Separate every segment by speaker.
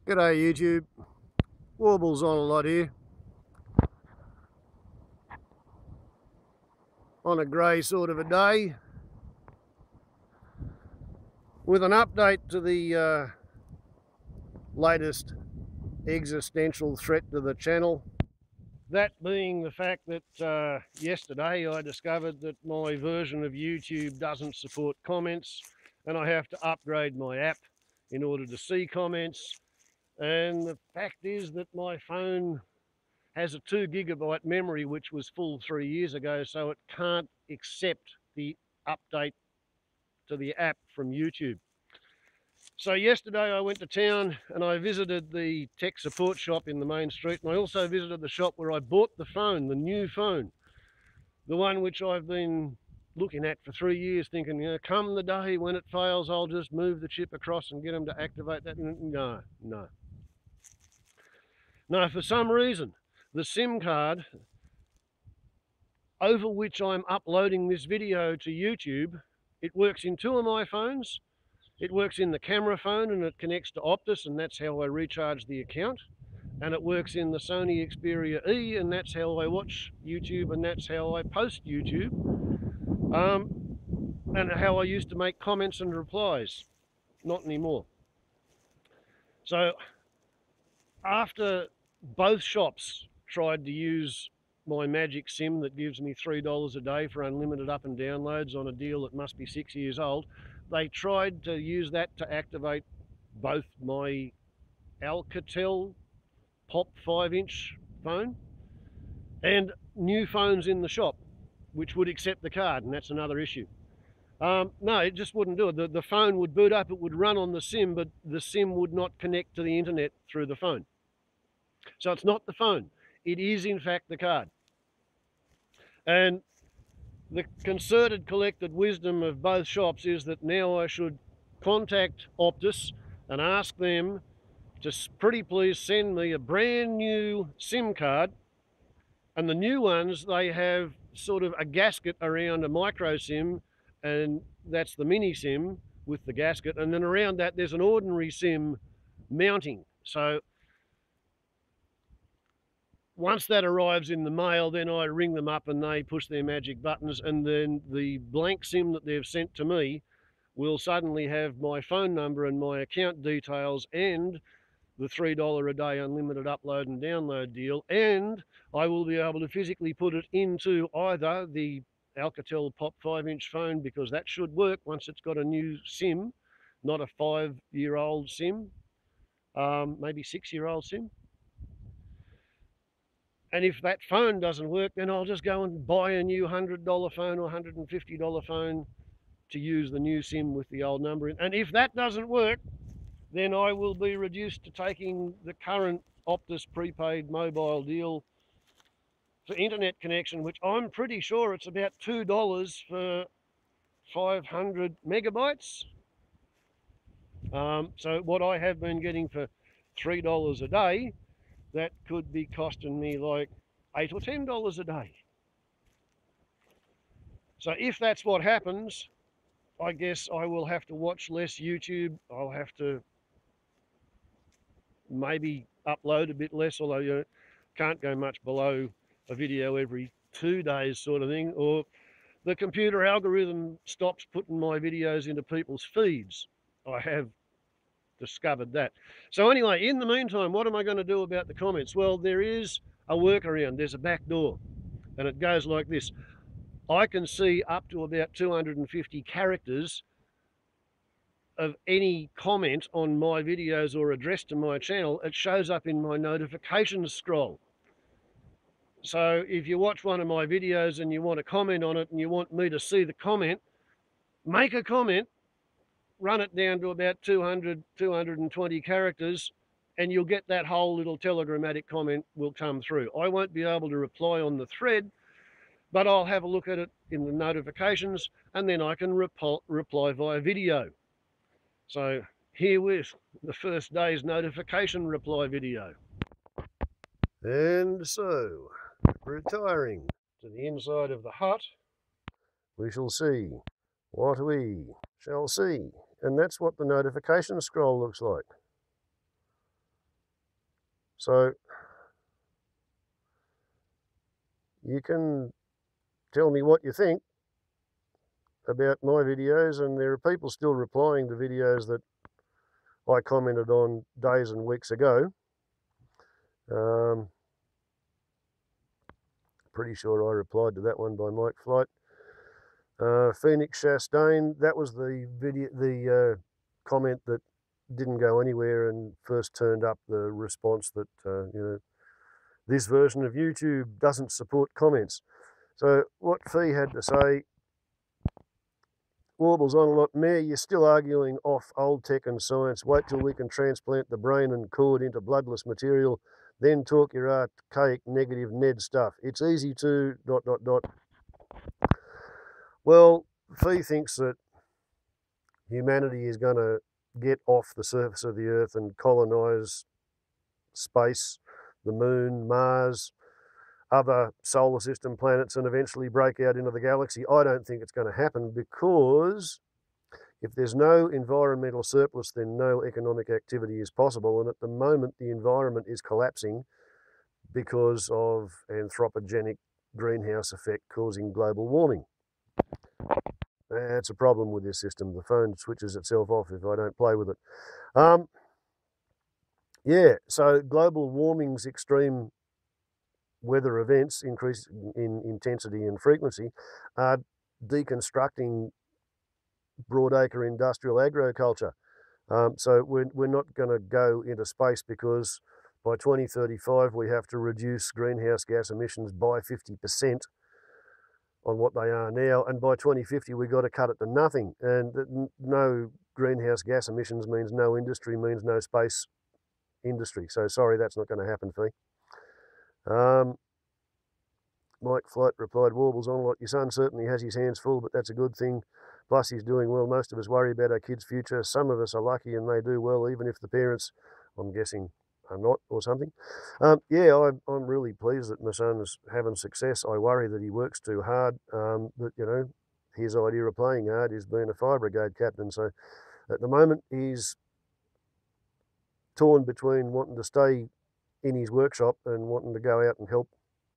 Speaker 1: G'day YouTube, warbles on a lot here. On a grey sort of a day, with an update to the latest existential threat to the channel. That being the fact that yesterday I discovered that my version of YouTube doesn't support comments and I have to upgrade my app in order to see comments. And the fact is that my phone has a 2 GB memory, which was full 3 years ago, so it can't accept the update to the app from YouTube. So yesterday I went to town and I visited the tech support shop in the main street, and I also visited the shop where I bought the phone, the new phone, the one which I've been looking at for 3 years, thinking, you know, come the day when it fails, I'll just move the chip across and get them to activate that. No, for some reason, the SIM card over which I'm uploading this video to YouTube, it works in 2 of my phones. It works in the camera phone and it connects to Optus, and that's how I recharge the account. And it works in the Sony Experia E, and that's how I watch YouTube, and that's how I post YouTube. And how I used to make comments and replies. Not anymore. So after both shops tried to use my magic SIM that gives me $3 a day for unlimited up and downloads on a deal that must be 6 years old, they tried to use that to activate both my Alcatel Pop 5-inch phone and new phones in the shop, which would accept the card, and that's another issue. No, it just wouldn't do it. The phone would boot up, it would run on the SIM, but the SIM would not connect to the internet through the phone. So it's not the phone, it is in fact the card. And the concerted collected wisdom of both shops is that now I should contact Optus and ask them to pretty please send me a brand new SIM card. And the new ones, they have sort of a gasket around a micro SIM, and that's the mini SIM with the gasket, and then around that there's an ordinary SIM mounting. So once that arrives in the mail, then I ring them up and they push their magic buttons, and then the blank SIM that they've sent to me will suddenly have my phone number and my account details and the $3 a day unlimited upload and download deal, and I will be able to physically put it into either the Alcatel Pop 5-inch phone, because that should work once it's got a new SIM, not a 5-year-old SIM, maybe 6-year-old SIM. And if that phone doesn't work, then I'll just go and buy a new $100 phone or $150 phone to use the new SIM with the old number in. And if that doesn't work, then I will be reduced to taking the current Optus prepaid mobile deal for internet connection, which I'm pretty sure it's about $2 for 500 megabytes. So what I have been getting for $3 a day, that could be costing me like $8 or $10 a day. So if that's what happens, I guess I will have to watch less YouTube. I'll have to maybe upload a bit less, although you can't go much below a video every 2 days sort of thing, or the computer algorithm stops putting my videos into people's feeds. I have discovered that. So anyway, in the meantime, what am I going to do about the comments? Well, there is a workaround. There's a backdoor, and it goes like this. I can see up to about 250 characters of any comment on my videos or addressed to my channel. It shows up in my notifications scroll. So if you watch one of my videos and you want to comment on it and you want me to see the comment, make a comment, run it down to about 200, 220 characters, and you'll get that whole little telegrammatic comment will come through. I won't be able to reply on the thread, but I'll have a look at it in the notifications, and then I can reply via video. So herewith the first day's notification reply video. And so, retiring to the inside of the hut, we shall see what we shall see. And that's what the notification scroll looks like. So you can tell me what you think about my videos, and there are people still replying to videos that I commented on days and weeks ago. Pretty sure I replied to that one by Mike Flight. Phoenix Chastain, that was the video, the comment that didn't go anywhere and first turned up the response that you know, this version of YouTube doesn't support comments. So what Fee had to say, warbles on a lot, Mayor, you're still arguing off old tech and science. Wait till we can transplant the brain and cord into bloodless material, then talk your archaic negative Ned stuff. It's easy to ... Well, Fee thinks that humanity is going to get off the surface of the Earth and colonise space, the Moon, Mars, other solar system planets, and eventually break out into the galaxy. I don't think it's going to happen, because if there's no environmental surplus, then no economic activity is possible. And at the moment, the environment is collapsing because of anthropogenic greenhouse effect causing global warming. That's a problem with this system. The phone switches itself off if I don't play with it. Yeah, so global warming's extreme weather events, increase in intensity and frequency, are deconstructing broadacre industrial agriculture. So we're not going to go into space, because by 2035 we have to reduce greenhouse gas emissions by 50% on what they are now, and by 2050 we've got to cut it to nothing. And no greenhouse gas emissions means no industry, means no space industry. So sorry, that's not going to happen, Fee. Mike Flight replied, warbles on a lot. Your son certainly has his hands full, but that's a good thing. Plus, he's doing well. Most of us worry about our kids' future. Some of us are lucky and they do well, even if the parents, I'm guessing, are not, or something. Yeah, I'm really pleased that my son's having success. I worry that he works too hard. But, you know, his idea of playing hard is being a fire brigade captain. So at the moment, he's torn between wanting to stay in his workshop and wanting to go out and help.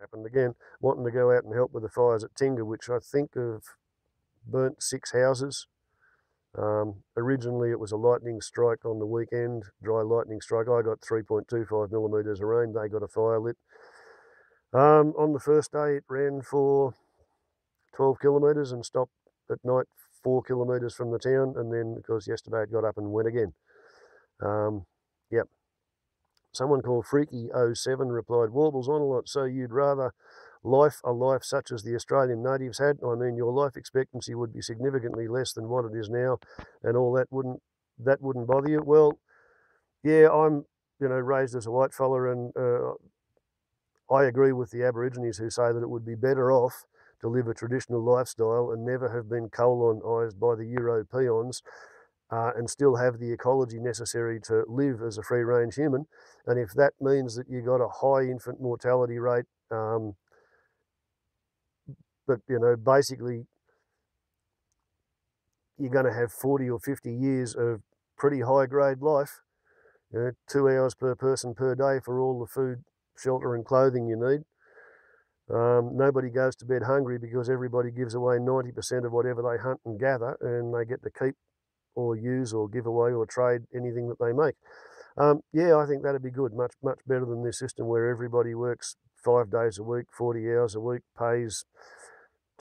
Speaker 1: Happened again, wanting to go out and help with the fires at Tinga, which I think have burnt 6 houses. Originally it was a lightning strike on the weekend, dry lightning strike. I got 3.25 millimetres of rain, they got a fire lit. On the first day it ran for 12 kilometres and stopped at night 4 kilometres from the town, and then of course yesterday it got up and went again. Yep. Someone called Freaky07 replied, warbles on a lot. So you'd rather a life such as the Australian natives had? I mean, your life expectancy would be significantly less than what it is now, and all that wouldn't bother you? Well, yeah, I'm raised as a white fella, and I agree with the Aborigines who say that it would be better off to live a traditional lifestyle and never have been colonised by the Europeans. And still have the ecology necessary to live as a free-range human. And if that means that you got a high infant mortality rate, but basically you're going to have 40 or 50 years of pretty high-grade life, 2 hours per person per day for all the food, shelter and clothing you need. Nobody goes to bed hungry because everybody gives away 90% of whatever they hunt and gather, and they get to keep or use or give away or trade anything that they make. Yeah, I think that'd be good. Much better than this system where everybody works 5 days a week, 40 hours a week, pays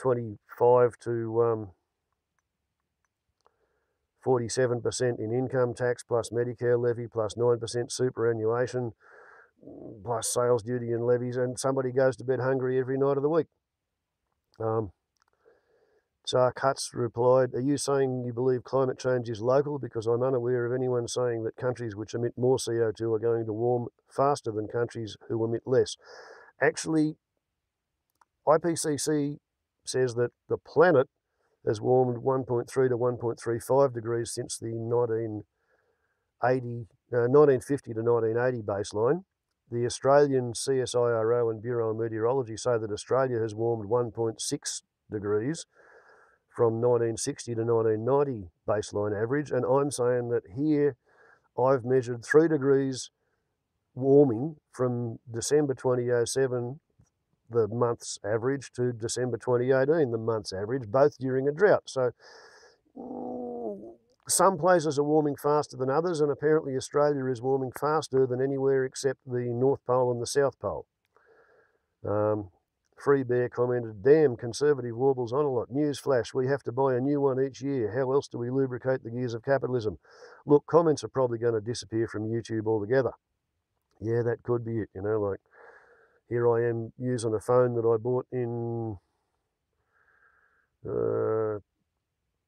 Speaker 1: 25 to 47% in income tax, plus Medicare levy, plus 9% superannuation, plus sales duty and levies, and somebody goes to bed hungry every night of the week. Tsar Cuts replied, are you saying you believe climate change is local? Because I'm unaware of anyone saying that countries which emit more CO2 are going to warm faster than countries who emit less. Actually, IPCC says that the planet has warmed 1.3 to 1.35 degrees since the 1950 to 1980 baseline. The Australian CSIRO and Bureau of Meteorology say that Australia has warmed 1.6 degrees from 1960 to 1990 baseline average, and I'm saying that here I've measured 3 degrees warming from December 2007, the month's average, to December 2018, the month's average, both during a drought. So some places are warming faster than others, and apparently Australia is warming faster than anywhere except the North Pole and the South Pole. Free Bear commented, damn, conservative warbles on a lot. Newsflash, we have to buy a new one each year. How else do we lubricate the gears of capitalism? Look, comments are probably going to disappear from YouTube altogether. Yeah, that could be it, you know, like here I am using a phone that I bought in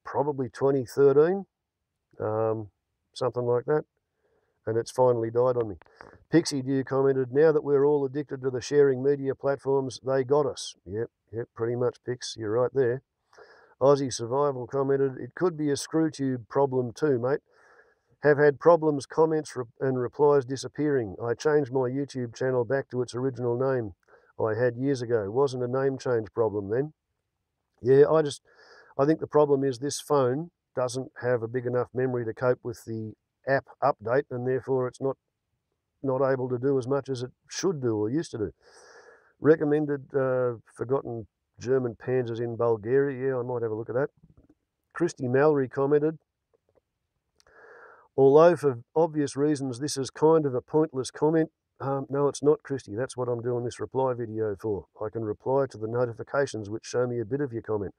Speaker 1: probably 2013, something like that, and it's finally died on me. Pixie Dew commented, now that we're all addicted to the sharing media platforms, they got us. Yep, pretty much, Pix, you're right there. Aussie Survival commented, it could be a screw tube problem too, mate. Have had problems, comments and replies disappearing. I changed my YouTube channel back to its original name I had years ago. Wasn't a name change problem then. Yeah, I think the problem is this phone doesn't have a big enough memory to cope with the app update, and therefore it's not able to do as much as it should do or used to do. Recommended forgotten German panzers in Bulgaria. Yeah, I might have a look at that. Christy Mallory commented, although for obvious reasons this is kind of a pointless comment. No, it's not, Christy. That's what I'm doing this reply video for. I can reply to the notifications which show me a bit of your comment.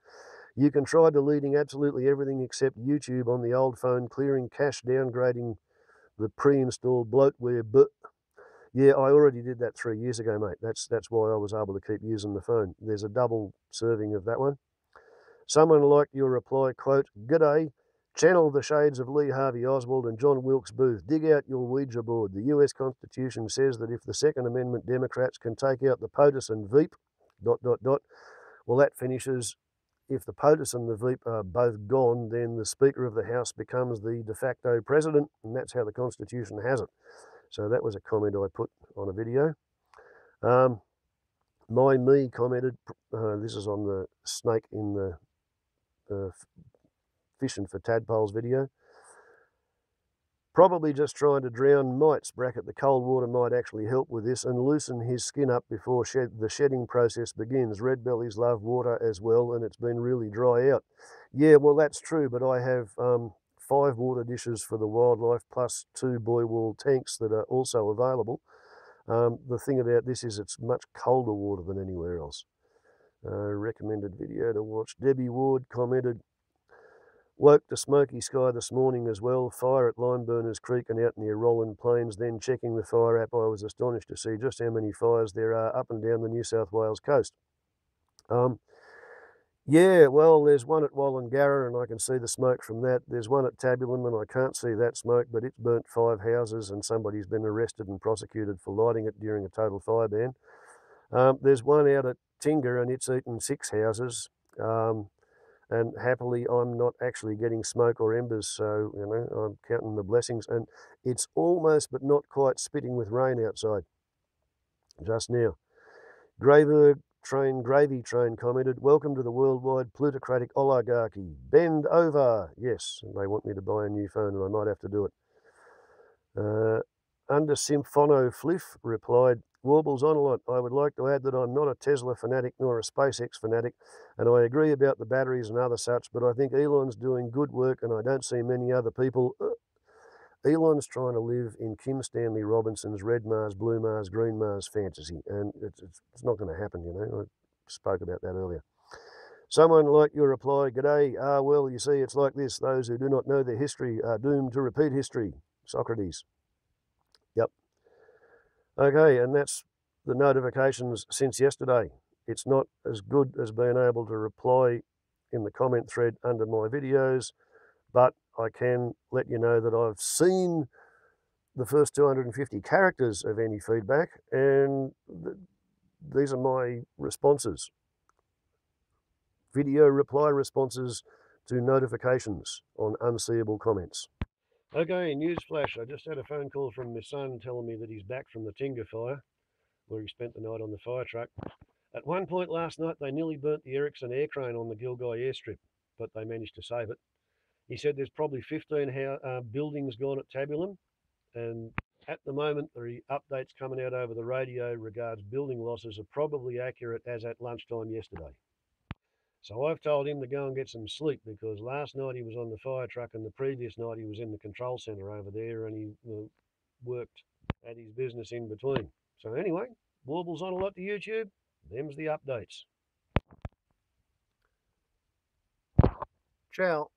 Speaker 1: You can try deleting absolutely everything except YouTube on the old phone, clearing cache, downgrading the pre-installed bloatware. But yeah, I already did that 3 years ago, mate. That's why I was able to keep using the phone. There's a double serving of that one. Someone liked your reply, quote, "G'day, channel the shades of Lee Harvey Oswald and John Wilkes Booth. Dig out your Ouija board. The US Constitution says that if the Second Amendment Democrats can take out the POTUS and Veep, ... Well, that finishes. If the POTUS and the Veep are both gone, then the Speaker of the House becomes the de facto president, and that's how the Constitution has it." So that was a comment I put on a video. My Me commented, this is on the snake in the fishing for tadpoles video. Probably just trying to drown mites, bracket the cold water might actually help with this and loosen his skin up before the shedding process begins. Red bellies love water as well, and it's been really dry out. Yeah, well, that's true, but I have 5 water dishes for the wildlife plus 2 boy wall tanks that are also available. The thing about this is it's much colder water than anywhere else. Recommended video to watch. Debbie Ward commented, woke to smoky sky this morning as well. Fire at Limeburners Creek and out near Roland Plains. Then checking the fire app, I was astonished to see just how many fires there are up and down the New South Wales coast. Yeah, well, there's one at Wallangarra and I can see the smoke from that. There's one at Tabulum and I can't see that smoke, but it's burnt 5 houses and somebody's been arrested and prosecuted for lighting it during a total fire ban. There's one out at Tinga and it's eaten 6 houses. And happily, I'm not actually getting smoke or embers, so, you know, I'm counting the blessings. And it's almost, but not quite, spitting with rain outside just now. Gravy Train commented, welcome to the worldwide plutocratic oligarchy. Bend over. Yes, and they want me to buy a new phone and I might have to do it. Under Symphono Fliff replied, warbles on a lot. I would like to add that I'm not a Tesla fanatic nor a SpaceX fanatic, and I agree about the batteries and other such, but I think Elon's doing good work and I don't see many other people. Elon's trying to live in Kim Stanley Robinson's Red Mars, Blue Mars, Green Mars fantasy, and it's not going to happen, you know. I spoke about that earlier. Someone like your reply, g'day, well, you see, it's like this. Those who do not know their history are doomed to repeat history. Socrates. Yep. Okay, and that's the notifications since yesterday. It's not as good as being able to reply in the comment thread under my videos, but I can let you know that I've seen the first 250 characters of any feedback, and these are my responses. Video reply responses to notifications on unseeable comments. Okay, newsflash. I just had a phone call from my son telling me that he's back from the Tinga fire, where he spent the night on the fire truck. At one point last night, they nearly burnt the Ericson Air-Crane on the Gilgai airstrip, but they managed to save it. He said there's probably 15 buildings gone at Tabulum, and at the moment, the updates coming out over the radio regards building losses are probably accurate as at lunchtime yesterday. So I've told him to go and get some sleep, because last night he was on the fire truck and the previous night he was in the control centre over there, and he worked at his business in between. So anyway, Warble's on a lot to YouTube. Them's the updates. Ciao.